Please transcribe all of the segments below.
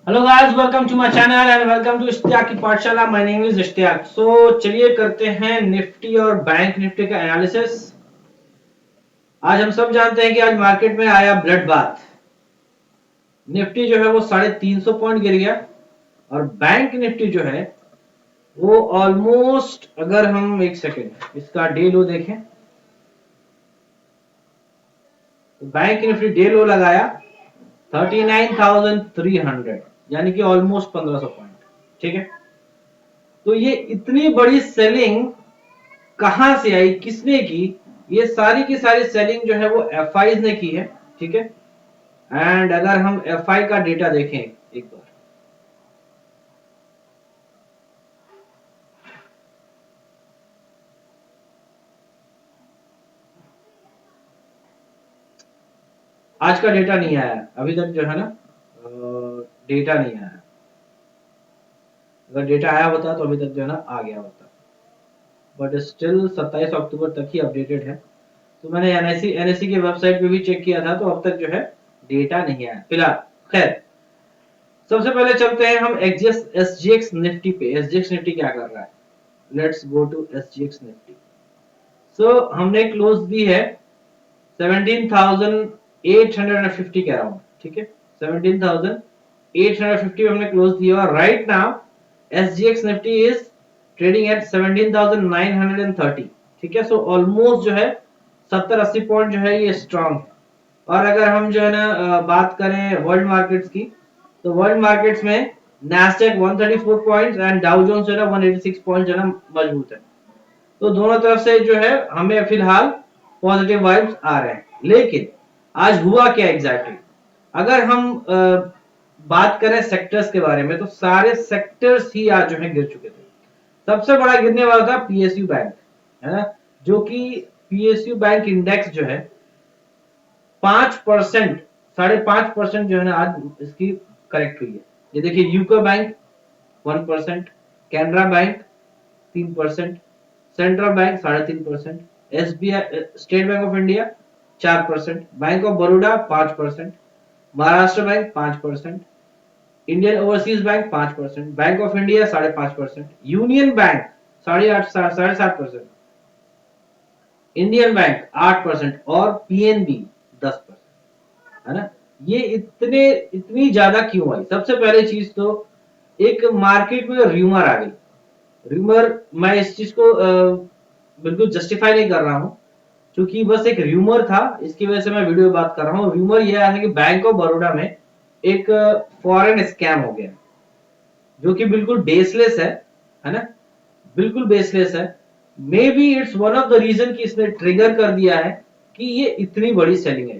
Hello guys, welcome to my channel and welcome to Ishtiyaq की Pathshala. My name is Ishtiyaq. चलिए करते हैं निफ्टी और बैंक निफ्टी का एनालिसिस। आज हम सब जानते हैं कि आज मार्केट में आया ब्लड बाथ। निफ्टी जो है वो 350 पॉइंट गिर गया और बैंक निफ्टी जो है वो ऑलमोस्ट, अगर हम एक सेकेंड इसका डे लो देखें तो बैंक निफ्टी डे लो लगाया 39,300, यानी कि ऑलमोस्ट 1500 पॉइंट। ठीक है, तो ये इतनी बड़ी सेलिंग कहां से आई, किसने की? ये सारी की सारी सेलिंग जो है वो एफ ने की है। ठीक है, एंड अगर हम एफ का डेटा देखें एक बार, आज का डेटा नहीं आया अभी तक जो है ना, डेटा नहीं आया। अगर डेटा आया होता तो अभी तक जो है ना आ गया होता, बट स्टिल 27 अक्टूबर तक ही अपडेटेड है। तो मैंने एनएससी की वेबसाइट पे भी चेक किया था, तो अब तक जो है डेटा नहीं आया फिलहाल। खैर, सबसे पहले चलते हैं हम एसजीएक्स निफ्टी पे। एसजीएक्स निफ्टी क्या कर रहा है? Let's go to SGX Nifty. हमने क्लोज दी है 17,850 के अराउंड। ठीक है, 17,850 हमने क्लोज दिया और right now SGX Nifty is trading at 17,930। ठीक है, सो ऑलमोस्ट जो है 70-80 पॉइंट जो है ये स्ट्रांग है। और अगर हम जो है ना बात करें वर्ल्ड मार्केट्स की, तो वर्ल्ड मार्केट्स में Nasdaq 134 points and Dow Jones जो है ना 186 पॉइंट जो है ना मजबूत है। तो दोनों तरफ से जो है हमें फिलहाल पॉजिटिव वाइब्स आ रहे हैं। लेकिन आज हुआ क्या एग्जैक्टली अगर हम बात करें सेक्टर्स के बारे में, तो सारे सेक्टर्स ही आज जो है गिर चुके थे। सबसे बड़ा गिरने वाला था पीएसयू बैंक, है ना, जो कि पीएसयू बैंक इंडेक्स जो है 5%, 5.5% जो है ना आज इसकी करेक्ट हुई है। ये देखिए, UCO bank 1%, Canara bank 3%, central bank 3.5%, SBI state bank of India 4%, bank of Baroda 5%, Maharashtra bank 5%, Indian overseas bank 5%, bank of India 5.5%, union bank 8.5 7.5%, Indian bank 8% और पीएनबी 10%। है ना, ये इतनी ज्यादा क्यों आई? सबसे पहले चीज तो एक मार्केट में र्यूमर आ गई। र्यूमर, मैं इस चीज को बिल्कुल जस्टिफाई नहीं कर रहा हूं, क्योंकि बस एक र्यूमर था, इसकी वजह से मैं वीडियो बात कर रहा हूँ। र्यूमर यह है कि बैंक ऑफ बड़ौदा में एक फॉरेन स्कैम हो गया, जो कि बिल्कुल बेसलेस है ना, बिल्कुल बेसलेस है। Maybe it's one of the reason कि इसने ट्रिगर कर दिया है कि ये इतनी बड़ी सेलिंग है।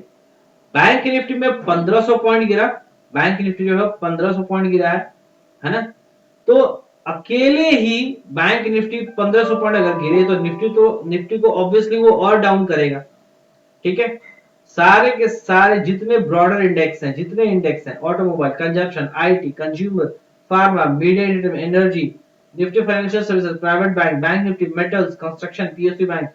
बैंक निफ्टी में 1500 पॉइंट गिरा, बैंक निफ्टी जो है 1500 पॉइंट गिरा है ना। तो अकेले ही बैंक निफ्टी 1500 पॉइंट अगर गिरे तो निफ्टी को ऑब्वियसली वो और डाउन करेगा। ठीक है, सारे के सारे जितने ब्रॉडर इंडेक्स हैं, जितने इंडेक्स हैं, automobile, consumption, IT, consumer, pharma, media, energy, Nifty financial services, private bank, bank Nifty, metals, construction, PSU bank,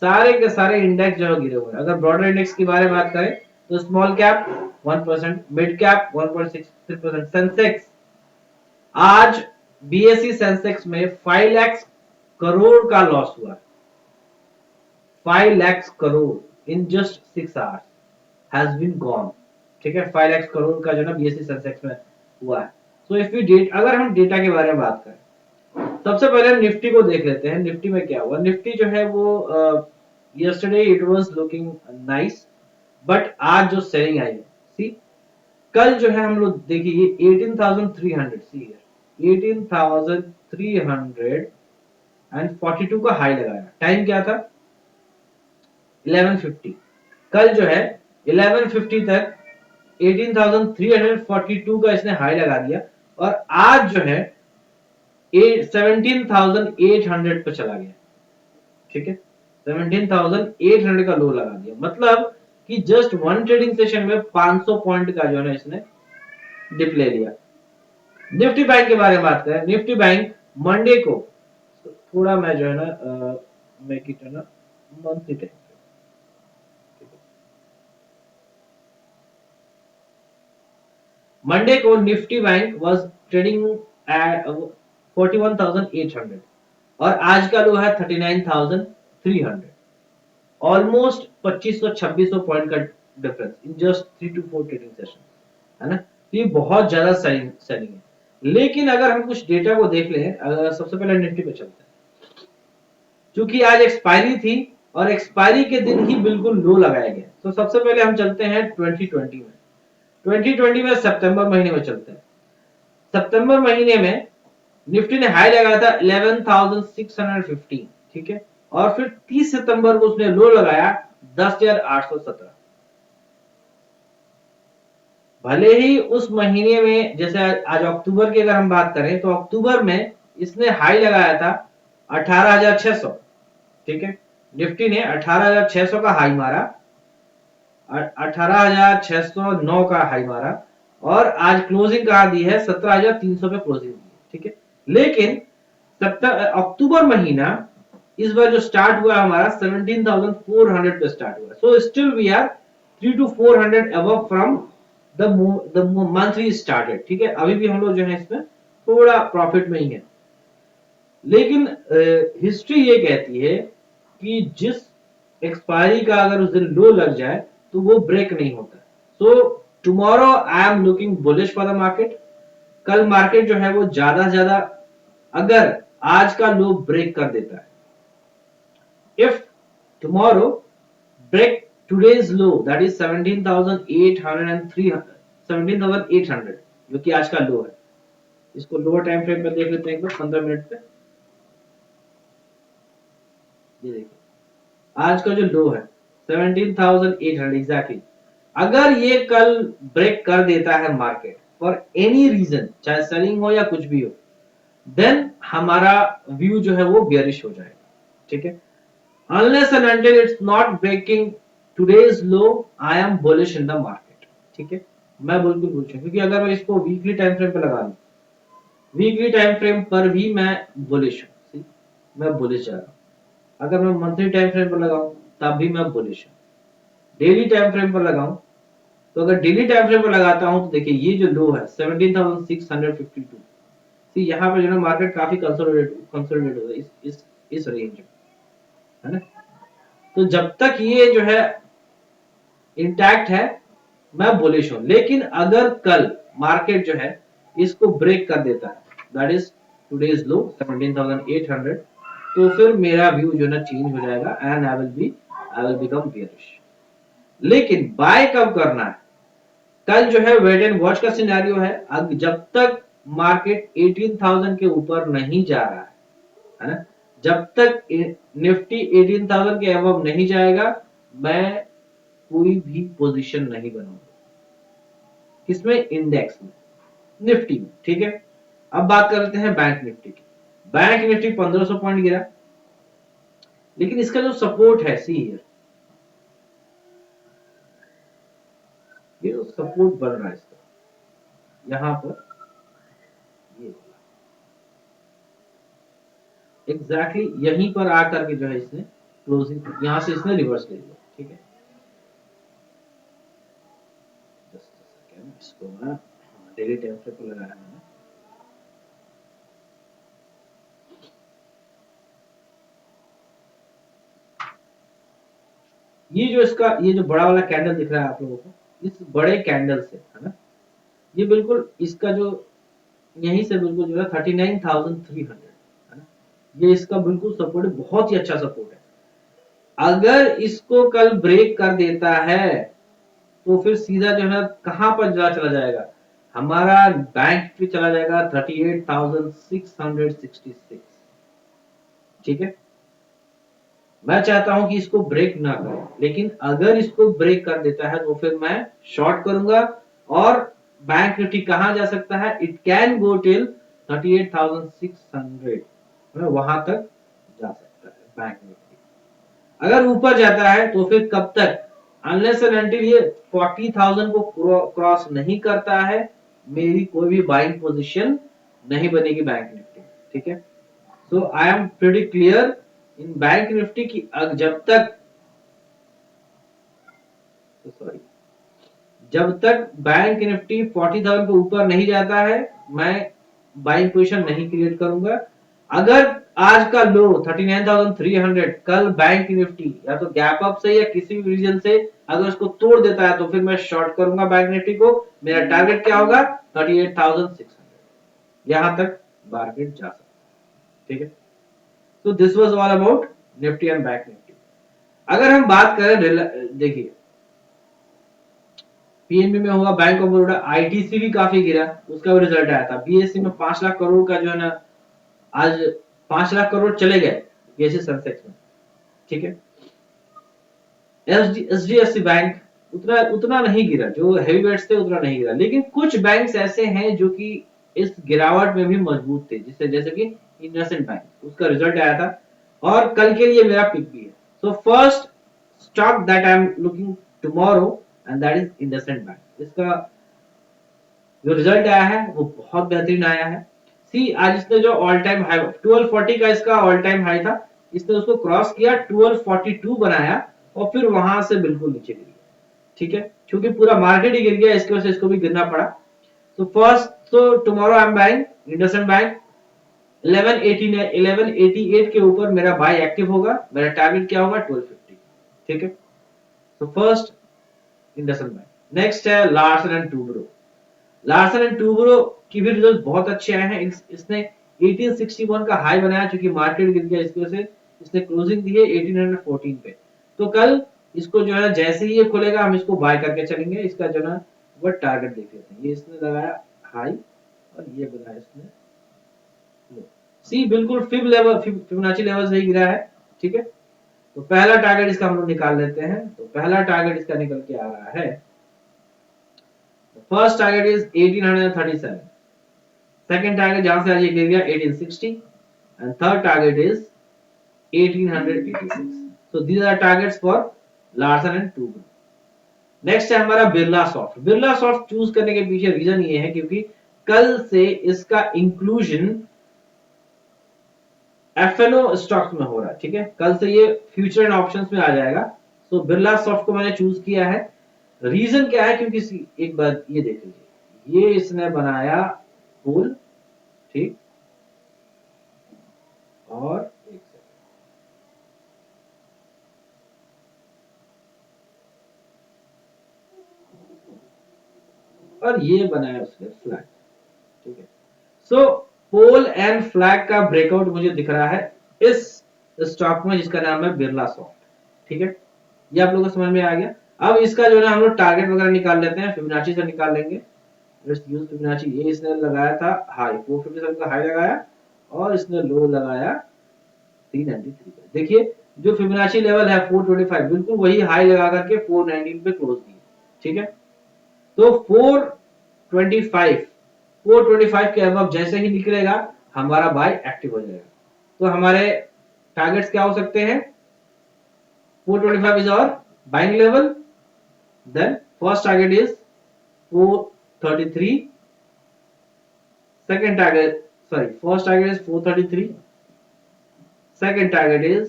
सारे के सारे इंडेक्स जो है गिरे हुए हैं। अगर ब्रॉडर इंडेक्स की बारे में बात करें तो small cap 1%, mid cap 1.63%, Sensex आज बीएसई सेंसेक्स में 5 लाख करोड़ का लॉस हुआ। 5 lakh crore in just 6 hours has been gone. ठीक है, 5 लाख करोड़ का जो ना बीएसई सेंसेक्स में हुआ है। सो इफ वी डेट, अगर हम डेटा के बारे में बात करें, सबसे पहले हम निफ्टी को देख लेते हैं। निफ्टी में क्या हुआ? निफ्टी जो है वो yesterday it was looking nice, but आज जो सेलिंग आई है, सी, कल जो है हम लोग देखिए 18,300, सी 18,342 का हाई लगाया। टाइम क्या था? 11:50। कल जो है 11:50 तक 18,342 का इसने हाई लगा दिया और आज जो है 17,800 पे चला गया। ठीक है, 17,800 का लो लगा दिया, मतलब कि जस्ट वन ट्रेडिंग सेशन में 500 पॉइंट का जो है ना इसने डिप ले लिया। निफ्टी बैंक के बारे में बात करें, निफ्टी बैंक मंडे को, थोड़ा मैं जो है ना मेक इट है ना मंथली टाइम, मंडे को Nifty bank was trading at 41,800 और आज का लो है 39,300। ऑलमोस्ट 2500-2600 पॉइंट का difference in just 3 to 4 trading session, है ना। तो ये बहुत ज्यादा सेलिंग सेलिंग है। लेकिन अगर हम कुछ डेटा को देख लें, सबसे पहले निफ्टी पे चलते हैं। क्योंकि आज एक्सपायरी थी और एक्सपायरी के दिन ही बिल्कुल लो लगाया गया, तो सबसे पहले हम चलते हैं 2020 में। 2020 में सितंबर महीने में चलते हैं। सितंबर महीने में निफ्टी ने हाई लगाया था 11,615, ठीक है। और फिर 30 सितंबर को उसने लो लगाया 10,817। भले ही उस महीने में, जैसे आज अक्टूबर की अगर हम बात करें तो अक्टूबर में इसने हाई लगाया था 18,600, ठीक है। निफ्टी ने 18,600 का हाई मारा, 18,609 का हाई मारा और आज क्लोजिंग कहा दी है 17,300 पे क्लोजिंग दी, ठीक है। लेकिन अक्टूबर महीना इस बार जो स्टार्ट हुआ हमारा 17,400 पे स्टार्ट हुआ, so still we are 3 to 400 above from the month we started, ठीक है। अभी भी हम लोग जो है इसमें थोड़ा प्रॉफिट में ही है। लेकिन हिस्ट्री ये कहती है कि जिस एक्सपायरी का अगर उस दिन लो लग जाए तो वो ब्रेक नहीं होता। So tomorrow I am looking bullish for the market. कल मार्केट जो है वो ज्यादा से ज्यादा अगर आज का लो ब्रेक कर देता है, if tomorrow break today's low, that is 17,803, 17,800 जो कि आज का लो है। इसको लोअर टाइम फ्रेम पे देख लेते हैं एक बार 15 मिनट पे। ये देखिए आज का जो लो है 17,800 एग्जैक्टली। अगर ये कल ब्रेक कर देता है मार्केट फॉर एनी रीजन, चाहे सेलिंग हो या कुछ भी हो, देन हमारा व्यू जो है वो बेयरिश हो जाएगा, ठीक है। Unless and until it's not breaking today's low, I am bullish in the market, ठीक है। मैं बिल्कुल बुलिश हूं, क्योंकि अगर मैं इसको वीकली टाइम फ्रेम पे लगा लूं, वीकली टाइम फ्रेम पर भी मैं बुलिश हूं, मैं बुलिश जा रहा हूं। अगर मैं मंथली टाइम फ्रेम पर लगाऊं तब भी मैं बुलिश हूं। डेली टाइम फ्रेम पर लगाऊं, तो अगर डेली टाइम फ्रेम पर लगाता हूं तो देखिए ये जो लो है 17,652, सी यहाँ पे जो है मार्केट काफी कंसोलिडेट हो रहा है इस रेंज में, है ना। तो जब तक ये जो है इंटैक्ट है मैं बुलिश हूं। लेकिन अगर कल मार्केट जो है इसको ब्रेक कर देता है, दैट इज टुडेज लो 17,800, तो फिर मेरा व्यू जो है ना चेंज हो जाएगा and I will become bearish. लेकिन बाय कब करना है? कल जो है वेट एंड वॉच का सिनेरियो है। अब जब तक मार्केट 18,000 के ऊपर नहीं जा रहा है ना, जब तक निफ्टी 18,000 के अबव नहीं जाएगा, मैं कोई भी पोजीशन नहीं बनाऊंगा। किसमें? इंडेक्स में, निफ्टी में, ठीक है। अब बात करते हैं बैंक निफ्टी की। बैंक निफ्टी 1500 पॉइंट गिरा, लेकिन इसका जो सपोर्ट है, सी हियर, ये जो सपोर्ट बन रहा है इसका यहां पर, ये एग्जैक्टली यहीं पर आकर के जो है इसने क्लोजिंग, यहां से इसने रिवर्स ले लिया, ठीक है। जस्ट सेकंड, इसको मैं डेली टाइम फ्रेम पे लगाया मैंने। ये जो इसका ये जो बड़ा वाला कैंडल दिख रहा है आप लोगों को, इस बड़े कैंडल से, है ना, ये बिल्कुल इसका जो यहीं से बिल्कुल जो है 39,300, है ना, ये इसका बिल्कुल सपोर्ट है, बहुत ही अच्छा सपोर्ट है। अगर इसको कल ब्रेक कर देता है तो फिर सीधा जो है ना कहां पर चला जाएगा, हमारा बैंक पे चला जाएगा 38,666, ठीक है। मैं चाहता हूं कि इसको ब्रेक ना करे, लेकिन अगर इसको ब्रेक कर देता है तो फिर मैं शॉर्ट करूंगा। और बैंक निफ्टी कहां जा सकता है? इट कैन गो टिल 38,600, वहां तक जा सकता है बैंक निफ्टी। अगर ऊपर जाता है तो फिर कब तक? अनलेस एंड अनटिल ये 40,000 को क्रॉस नहीं करता है, मेरी कोई भी बाइंग पोजीशन नहीं बनेगी बैंक निफ्टी, ठीक है। So I am pretty clear in bank Nifty की, जब तक, सॉरी, जब तक बैंक निफ्टी 40,000 के ऊपर नहीं जाता है मैं बाइंग पोजीशन नहीं क्रिएट करूंगा। अगर आज का लो 39,300 कल बैंक निफ्टी या तो गैप अप से या किसी भी रीजन से अगर उसको तोड़ देता है तो फिर मैं शॉर्ट करूंगा बैंक निफ्टी को। मेरा टारगेट क्या होगा 38,600, यहां तक मार्केट जा सकता है। ठीक है, तो this was all about Nifty and bank Nifty. अगर हम बात करें, देखिए पीएनबी में हुआ, बैंक ऑफ बड़ौदा, आईटीसी भी काफी गिरा, उसका भी रिजल्ट आया था। बीएससी में 5 लाख करोड़ का जो है ना, आज 5 लाख करोड़ चले गए बीएससी सेंसेक्स में। ठीक है, एचडीएफसी बैंक उतना उतना नहीं गिरा, जो हैवी वेट्स थे उतना नहीं गिरा, लेकिन कुछ बैंक्स ऐसे हैं जो कि इस गिरावट में भी मजबूत थे, जिससे जैसे कि इंडसइंड बैंक, उसका रिजल्ट आया था और कल के लिए मेरा पिक भी है। So first stock that I am looking tomorrow and that is IndusInd bank. इसका जो रिजल्ट आया है वो बहुत बेहतरीन आया है। सी आज इसने जो ऑल टाइम हाई 1240 का इसका ऑल टाइम हाई था, इसने उसको क्रॉस किया, 1242 बनाया और फिर वहां से बिल्कुल नीचे गिर गया। ठीक है, क्योंकि पूरा मार्केट ही गिर गया, इसकी वजह से इसको भी गिरना पड़ा। तो फर्स्ट, तो tomorrow I am buying IndusInd bank 1188 के ऊपर मेरा बाय एक्टिव होगा। मेरा टारगेट क्या होगा 1250। ठीक है, तो फर्स्ट इंडसइंड बैंक। नेक्स्ट है Larsen and Toubro. Larsen and Toubro की भी रिजल्ट बहुत अच्छे आए हैं। इसने 1861 का हाई बनाया, क्योंकि मार्केट गिर गया इसकी वजह से इसने क्लोजिंग दी है 1814 पे। तो कल इसको जो है जैसे ही ये खुलेगा हम इसको बाय करके चलेंगे। इसका जो है वो टारगेट देख लेते हैं। ये इसने लगाया हाई और ये बनाया इसने लो। सी बिल्कुल फिबोनाची लेवल से ही गिरा है। ठीक है, तो पहला टारगेट इसका हम लोग निकाल लेते हैं। तो पहला टारगेट इसका निकल के आ रहा है, first target is 1837, second target जहां से आज ये गिर गया 1860 and third target is 1886। So these are targets for Larsen and Toubro. Next है हमारा Birla soft. Birla soft choose करने के पीछे रीजन ये है क्योंकि कल से इसका इंक्लूजन एफएनओ स्टॉक्स में हो रहा है। ठीक है, कल से ये फ्यूचर एंड ऑप्शंस में आ जाएगा। सो बिरला सॉफ्ट को मैंने चूज किया है। रीजन क्या है, क्योंकि एक बात ये देख लीजिए, ये इसने बनाया पुल, ठीक, और एक सेकंड, और ये बनाया उसने फ्लैग। ठीक है, सो पोल एंड फ्लैग का ब्रेकआउट मुझे दिख रहा है इस स्टॉक में जिसका नाम है बिरला सॉफ्ट। ठीक है, ये आप लोगों को समझ में आ गया। अब इसका जो है ना हम लोग टारगेट वगैरह निकाल लेते हैं, फिबोनाची से निकाल लेंगे। Let's use Fibonacci. ये इसने लगाया था हाई 457 का हाई लगाया और इसने लो लगाया 393 पे। देखिए जो फिबोनाची लेवल है 425, बिल्कुल वही हाई लगा करके 419 पे क्लोज दिया। ठीक है, तो 425 425 के अबव जैसे ही निकलेगा हमारा बाय एक्टिव हो जाएगा। तो हमारे टारगेट्स क्या हो सकते हैं, 425 is our buying level, then first target is 433, second target, sorry, first target is 433, second target is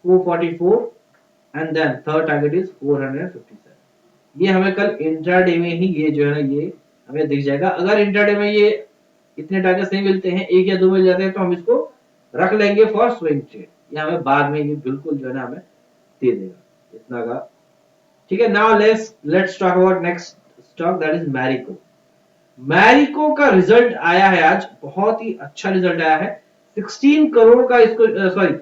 444 and then third target is 457। ये हमें कल इंट्राडे में ही ये जो है ना ये हमें दिख जाएगा। अगर इंट्राडे में ये इतने टारगेट्स नहीं मिलते हैं, एक या दो मिल जाते हैं, तो हम इसको रख लेंगे फॉर स्विंग ट्रेड। ये हमें बाद में ये बिल्कुल जो है ना हमें दे देगा इतना का। ठीक है, now let's talk about next stock, that is Marico. Marico का रिजल्ट आया है आज, बहुत ही अच्छा रिजल्ट आया है। 16 करोड़ का इसको, सॉरी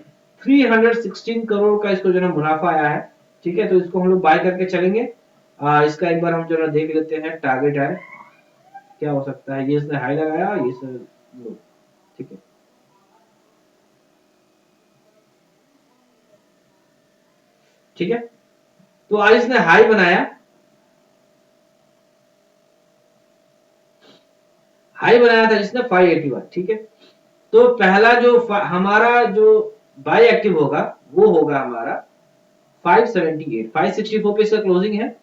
316 करोड़ का इसको जो है मुनाफा आया है। ठीक है, तो इसको हम लोग बाय करके चलेंगे। इसका एक बार हम जो है देख लेते हैं टारगेट है क्या हो सकता है। ये इसने हाई लगाया, ये इसने लो। ठीक है, ठीक है, तो आज इसने हाई बनाया, हाई बनाया था जिसने 581। ठीक है, तो पहला जो हमारा जो बाय एक्टिव होगा वो होगा हमारा 578, 564 पे इसका क्लोजिंग है।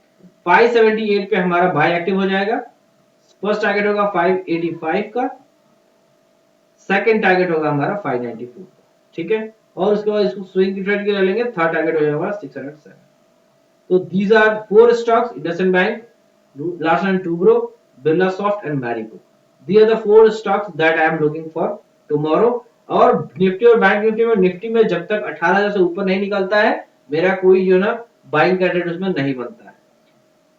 578 पे हमारा बाय एक्टिव हो जाएगा। फर्स्ट टारगेट होगा 585 का, सेकंड टारगेट होगा हमारा 594 का। ठीक है, और उसके बाद इसको स्विंग की ट्रेड के ले लेंगे। थर्ड टारगेट हो जाएगा 607। तो these are four stocks: IndusInd Bank, Larsen and Toubro, Birlasoft and Marico. These are the four stocks that I am looking for tomorrow. और निफ्टी और बैंक निफ्टी में, निफ्टी में जब तक 18,000 से ऊपर नहीं निकलता है, मेरा कोई जो ना बाइंग कैंडिडेट उसमें नहीं बनता है।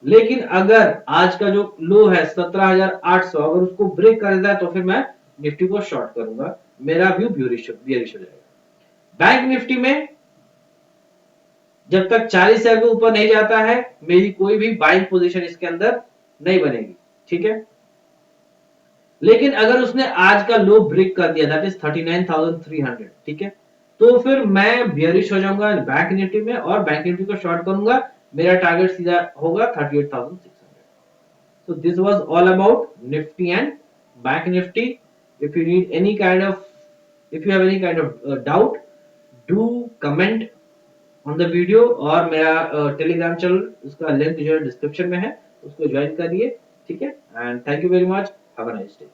लेकिन अगर आज का जो लो है 17,800, अगर उसको ब्रेक कर देता है तो फिर मैं निफ्टी को शॉर्ट करूंगा, मेरा व्यू बियरिश हो जाएगा। बैंक निफ्टी में जब तक 40,000 के ऊपर नहीं जाता है, मेरी कोई भी बाइंग पोजीशन इसके अंदर नहीं बनेगी, ठीक है। लेकिन अगर उसने आज का लो ब्रेक कर दिया, दैट इज 39,300, ठीक है, तो फिर मैं बियरिश हो जाऊंगा बैंक निफ्टी में और बैंक निफ्टी को शॉर्ट करूंगा, मेरा टारगेट सीधा होगा 38,600। So this was all about Nifty and Bank Nifty. If you need any kind of, if you have any kind of doubt, do comment on the video, और मेरा Telegram channel, उसका link जो है description में है, उसको join करिए, ठीक है। And thank you very much, have a nice day.